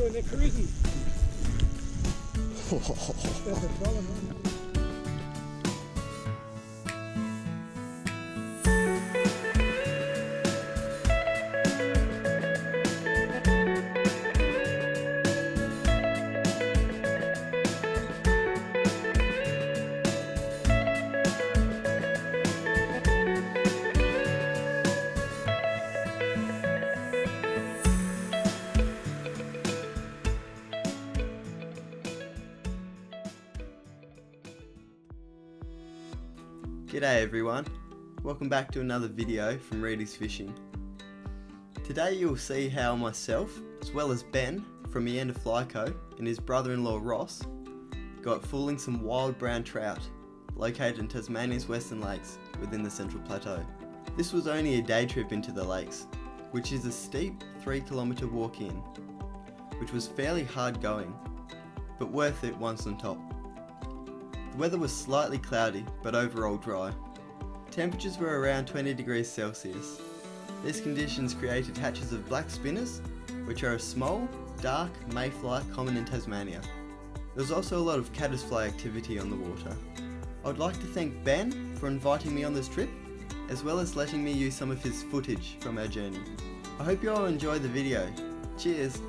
when they're cruising. That's a solid one. G'day everyone, welcome back to another video from Reedy's Fishing. Today you'll see how myself, as well as Ben from Meander Fly Co and his brother-in-law Ross, got fooling some wild brown trout located in Tasmania's Western Lakes within the Central Plateau. This was only a day trip into the lakes, which is a steep 3-kilometre walk in, which was fairly hard going, but worth it once on top. The weather was slightly cloudy, but overall dry. Temperatures were around 20 degrees Celsius. These conditions created hatches of black spinners, which are a small, dark mayfly common in Tasmania. There was also a lot of caddisfly activity on the water. I would like to thank Ben for inviting me on this trip, as well as letting me use some of his footage from our journey. I hope you all enjoy the video. Cheers!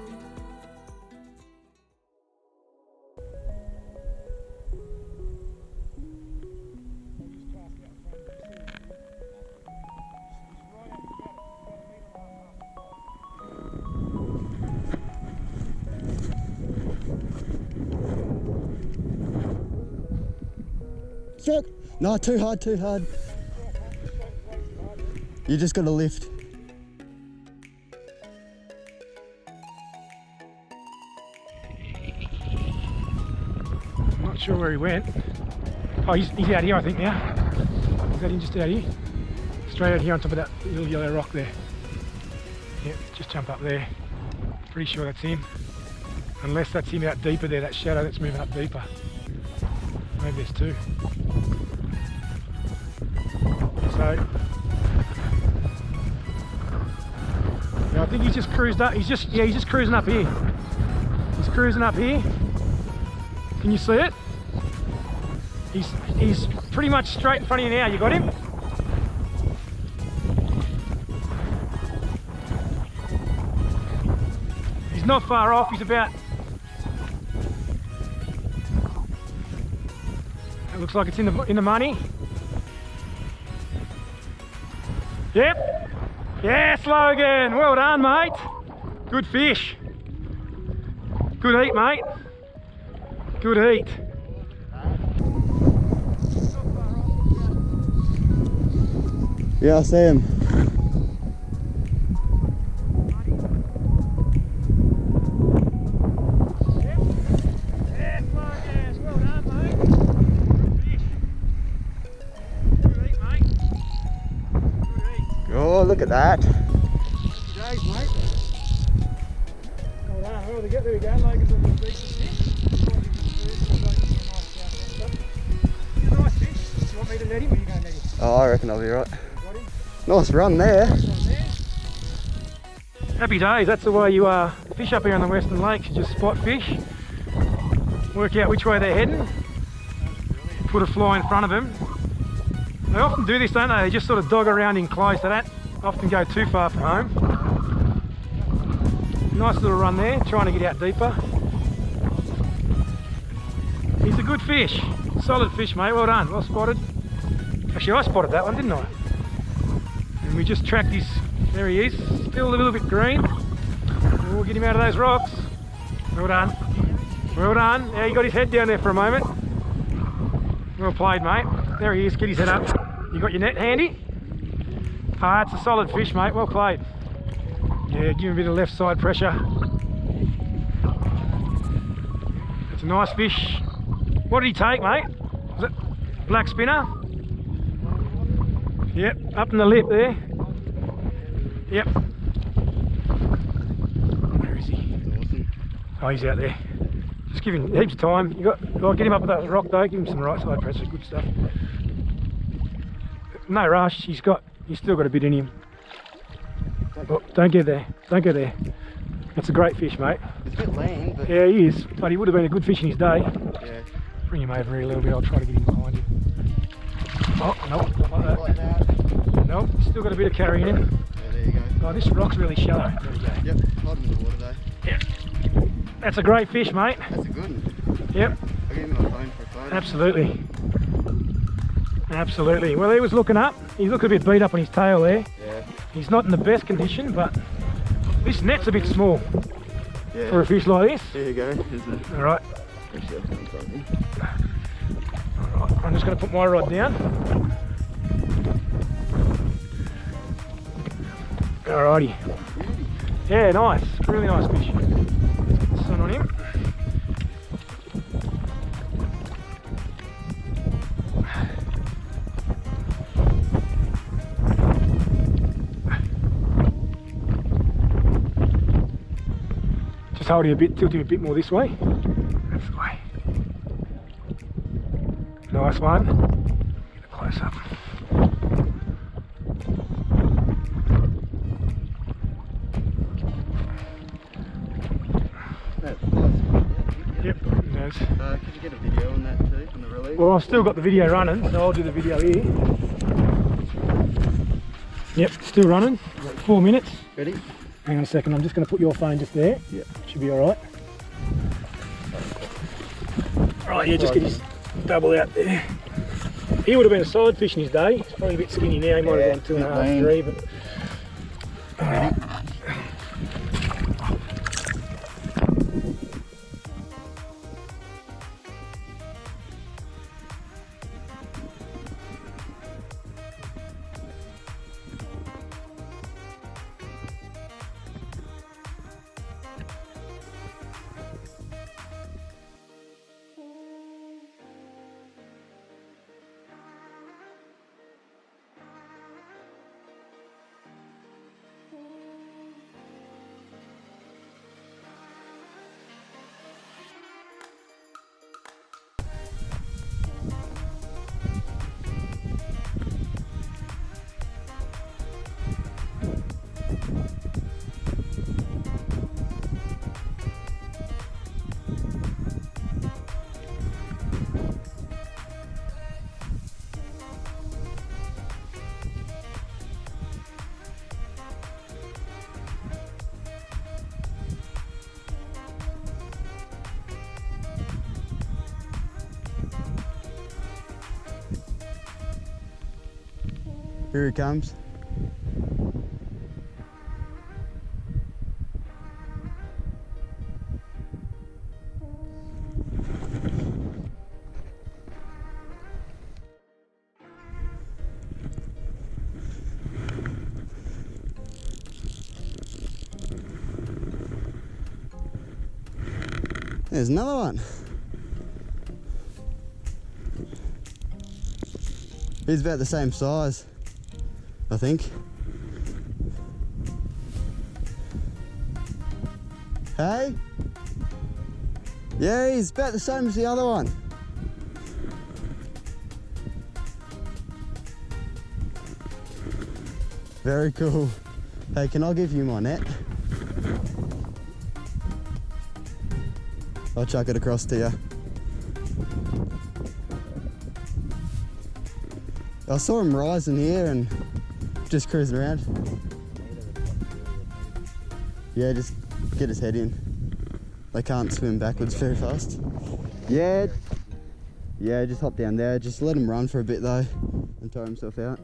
Check. No, too hard, too hard. You just got to lift. I'm not sure where he went. Oh, he's out here, I think, now. Is that him just out here? Straight out here on top of that little yellow rock there. Yep, just jump up there. Pretty sure that's him. Unless that's him out deeper there, that shadow that's moving up deeper. Maybe there's two. So, yeah, I think he's just cruised up. He's just cruising up here. He's cruising up here. Can you see it? He's pretty much straight in front of you now. You got him? He's not far off. He's about. It looks like it's in the money. Yep. Yes, Logan. Well done, mate. Good fish. Good eat, mate. Good eat. Yeah, I see him. Oh, look at that. Days, mate. Well done. Well, there we go. Logan's on the decent fish. Nice fish. Do you want me to net him or are you going to net him? Oh, I reckon I'll be right. Got him? Nice run there. Happy days. That's the way you fish up here on the Western Lakes. You just spot fish, work out which way they're heading, put a fly in front of them. They often do this, don't they? They just sort of dog around in close. They don't often go too far from home. Nice little run there, trying to get out deeper. He's a good fish. Solid fish, mate. Well done. Well spotted. Actually, I spotted that one, didn't I? And we just tracked his... There he is. Still a little bit green. We'll get him out of those rocks. Well done. Well done. Yeah, he got his head down there for a moment. Well played, mate. There he is. Get his head up. You got your net handy? Ah, it's a solid fish, mate. Well played. Yeah, give him a bit of left side pressure. It's a nice fish. What did he take, mate? Was it black spinner? Yep, up in the lip there. Yep. Where is he? Oh, he's out there. Just give him heaps of time. Get him up with that rock though. Give him some right side pressure. Good stuff. No rush. He's still got a bit in him. Oh, don't get there. Don't go there. That's a great fish, mate. bit lean, but Yeah, he is, but he would have been a good fish in his day. yeah. Bring him over here a little bit, I'll try to get him behind you. Oh, no, not like Like that. that. No, still got a bit of carry in him. Yeah, there you go. Oh, this rock's really shallow. There we go. Yep, hold him in the water though. Yeah. That's a great fish, mate. That's a good one. Yep, I'll give him my phone for a photo. absolutely. Absolutely. Well, he was looking up. He's looking a bit beat up on his tail there. Yeah. He's not in the best condition, but this net's a bit small Yeah. for a fish like this. There you go. There's a... All right. Actually, I've got something. All right. I'm just going to put my rod down. Alrighty. Yeah, nice. Really nice fish. Let's get the sun on him. Just hold him a bit, tilt him a bit more this way. That's the way. Nice one. Get a close up. Yep, it does. Could you get a video on that too, on the release? Well, I've still got the video running, so I'll do the video here. Yep, still running. 4 minutes. Ready? Hang on a second, I'm just going to put your phone just there. Yep. Should be alright. Right, yeah, just get his double out there. He would have been a solid fish in his day. He's probably a bit skinny now, he might have gone 2.5, 3, but... Ready? Here he comes. There's another one. He's about the same size, I think. Hey? Yeah, he's about the same as the other one. Very cool. Hey, can I give you my net? I'll chuck it across to you. I saw him rising here and just cruising around. Yeah, just get his head in. They can't swim backwards very fast. Yeah, just hop down there. Just let him run for a bit though and tire himself out.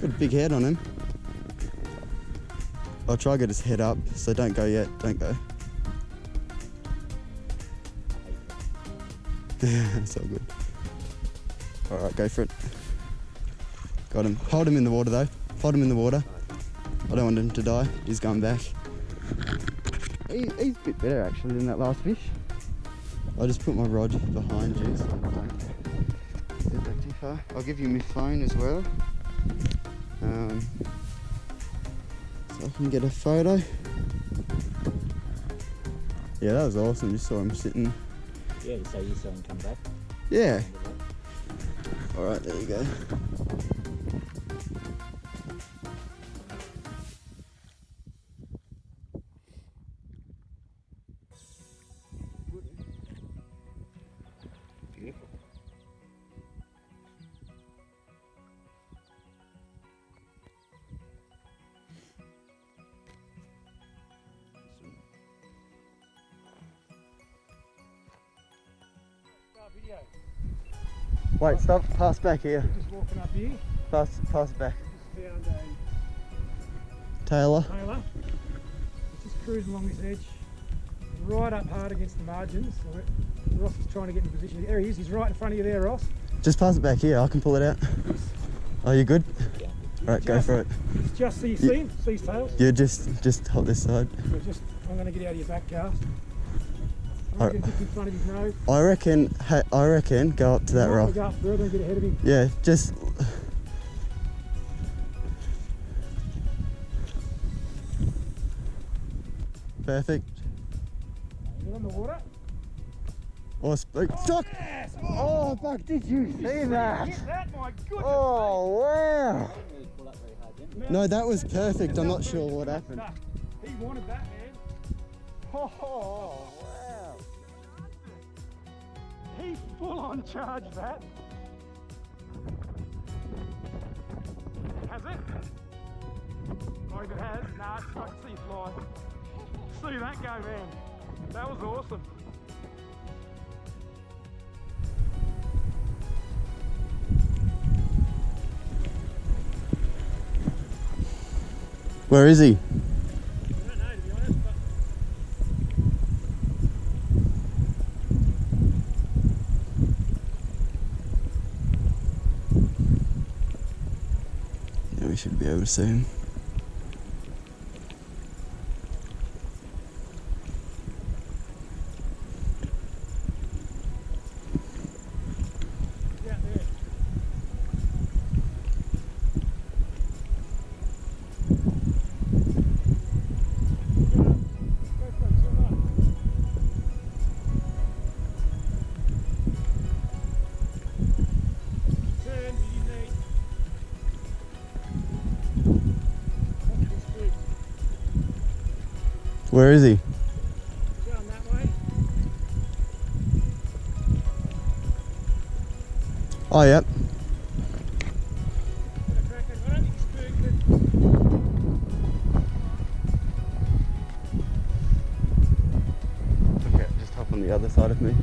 Got a big head on him. I'll try to get his head up, so don't go yet, don't go. It's all good. Alright, go for it. Got him. Hold him in the water though. Hold him in the water. I don't want him to die. He's going back. He's a bit better actually than that last fish. I'll just put my rod behind you so I don't get back too far. I'll give you my phone as well. So I can get a photo. Yeah, that was awesome. Just saw him sitting. Yeah, so you saw him come back? Yeah. Alright, there you go. Beautiful. Video. Wait, stop, pass back here. Just walking up here. Pass it back. Just found a Taylor. Taylor. It's just cruising along this edge. He's right up hard against the margins. So Ross is trying to get in position. There he is. He's right in front of you there, Ross. Just pass it back here, I can pull it out. Are you good? Yeah. Alright, go for it. It's just, so you see him? See his tail? You just hold this side. So just, I'm going to get out of your back cast. I'm going to get in front of his nose. I reckon go up to that rock. Go up further and get ahead of him. Yeah, just... Perfect. Is it on the water? Oh, Chuck! Yes! Oh, fuck, did you see that? Hit that, my goodness! Oh, wow! No, that was perfect. I'm not sure what happened. He wanted that, man. Oh, wow! He full on charged that. Has it? Oh, if it has, nah, it's not. See it fly. See that go, man. That was awesome. Where is he? I don't know, to be honest, but Yeah, we should be able to see him. he's out there. Go for it, turn up. Turn, you need. Watch this squid. Where is he? Going that way. Oh, yep. Got a crack at it. I don't think he's spooked, Okay, just hop on the other side of me.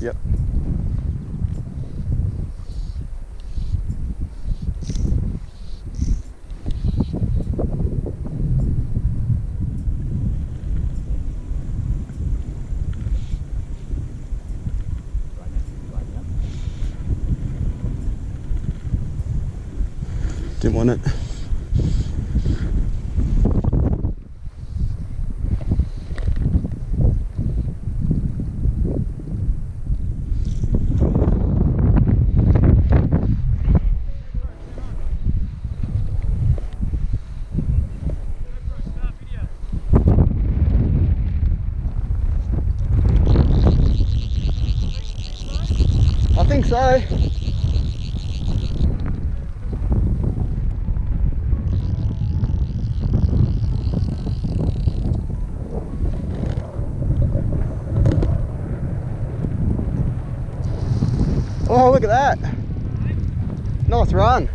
Yep. Didn't want it. I think so. Oh, look at that. Nice run.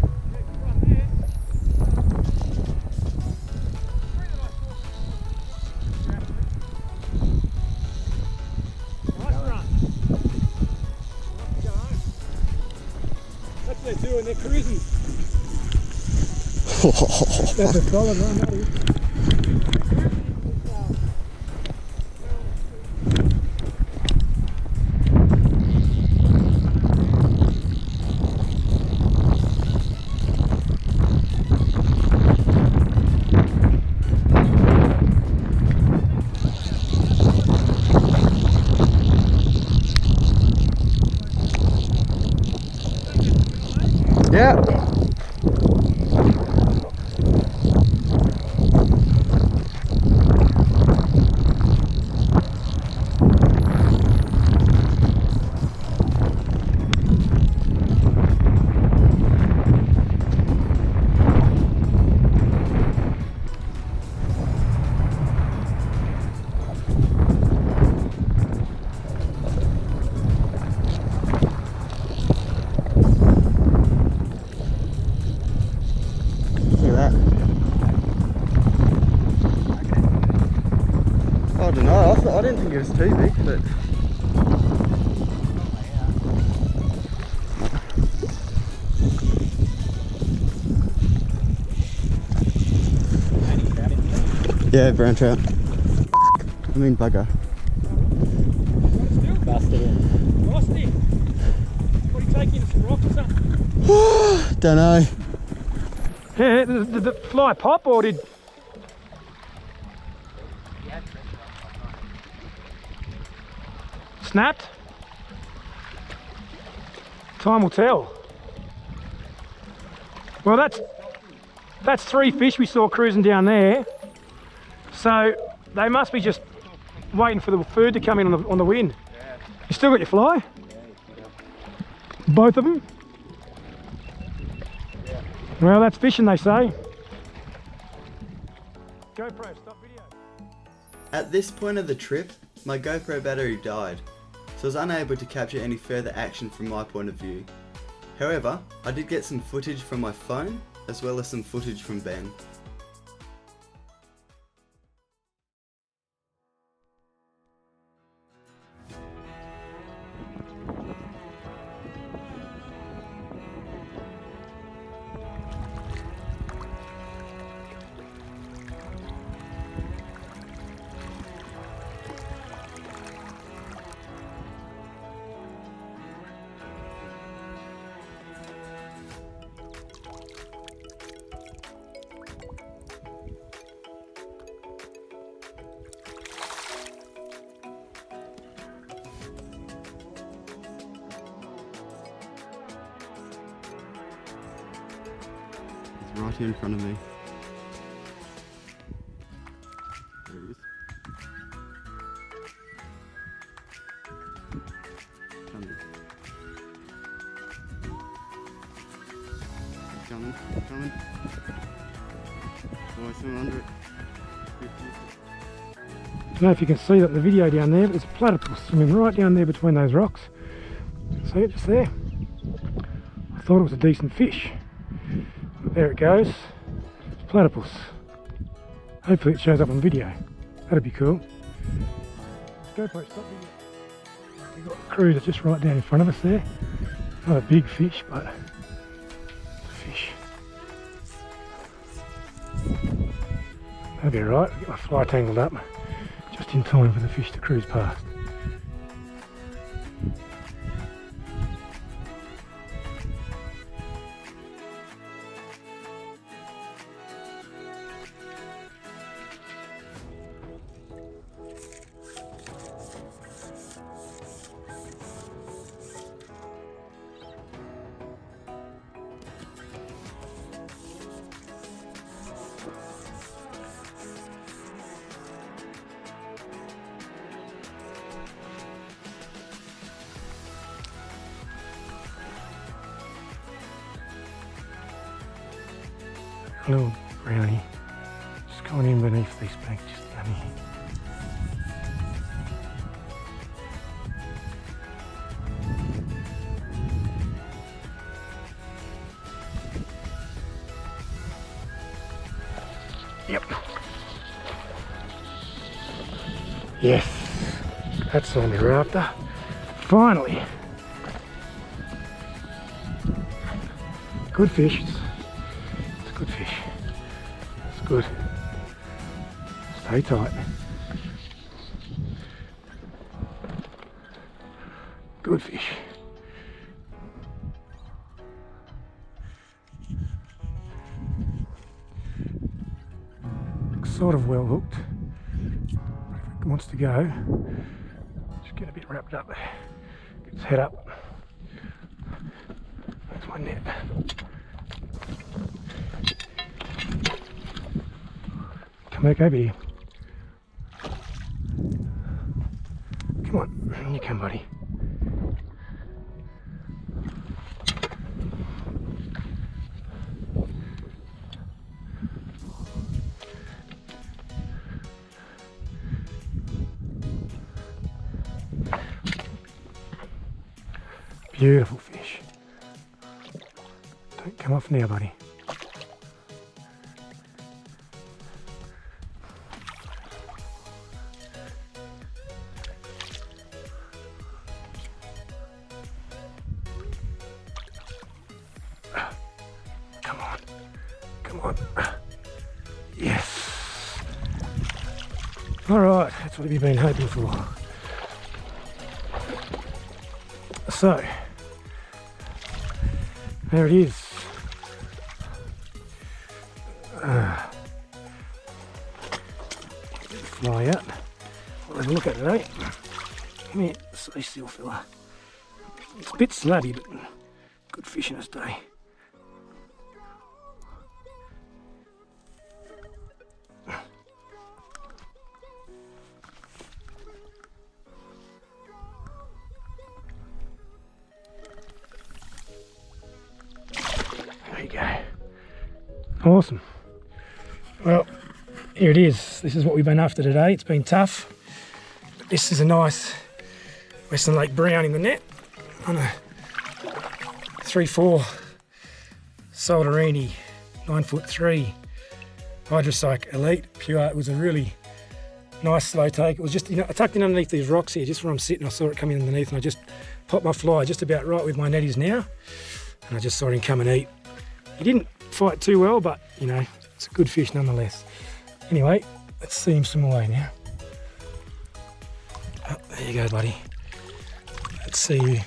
That's what they're doing, they're cruising. That's a solid run, that is. Yeah. didn't think it was too big, but yeah, brown trout. I mean bugger. Lost it. What are you taking? Some rocks or something? Don't know. Yeah, did the fly pop or did... Snapped? Time will tell. Well, that's 3 fish we saw cruising down there. So they must be just waiting for the food to come in on the wind. You still got your fly? Both of them? Well, that's fishing, they say. GoPro, stop video. At this point of the trip, my GoPro battery died, so I was unable to capture any further action from my point of view. However, I did get some footage from my phone, as well as some footage from Ben. Right here in front of me. There he is. Coming. Coming. Oh, I saw him under it. I don't know if you can see that in the video down there, but there's a platypus swimming right down there between those rocks. See it just there? I thought it was a decent fish. There it goes. It's platypus. Hopefully it shows up on video. That'd be cool. GoPro, stop video. We've got the cruiser just right down in front of us there. Not a big fish, but it's a fish. That'll be alright. Get my fly tangled up just in time for the fish to cruise past. A little brownie, just going in beneath these banks, just down here. Yep. Yes, that's all we're after. Finally. Good fish. It's a good fish. It's good. Stay tight. Good fish. Sort of well hooked. If it wants to go, just get a bit wrapped up there. Get its head up. That's my net. Come back over here. Come on, in you come, buddy. Beautiful fish. Don't come off now, buddy. one. Yes. All right, that's what we've been hoping for. So, there it is. Fly out. We'll have a look at it, eh? Come here, stay still, fella. It's a bit slabby, but good fish in its day. There you go. Awesome. Well, here it is. This is what we've been after today. It's been tough. This is a nice Western Lake brown in the net on a 3-4 Solderini 9'3" Hydrocyc Elite Pure. It was a really nice slow take. It was just, I tucked in underneath these rocks here, just where I'm sitting. I saw it coming underneath and I just popped my fly just about right with my netties now. And I just saw him come and eat. He didn't fight too well, but it's a good fish nonetheless. Anyway, let's see him swim away now. Oh, there you go, buddy. Let's see you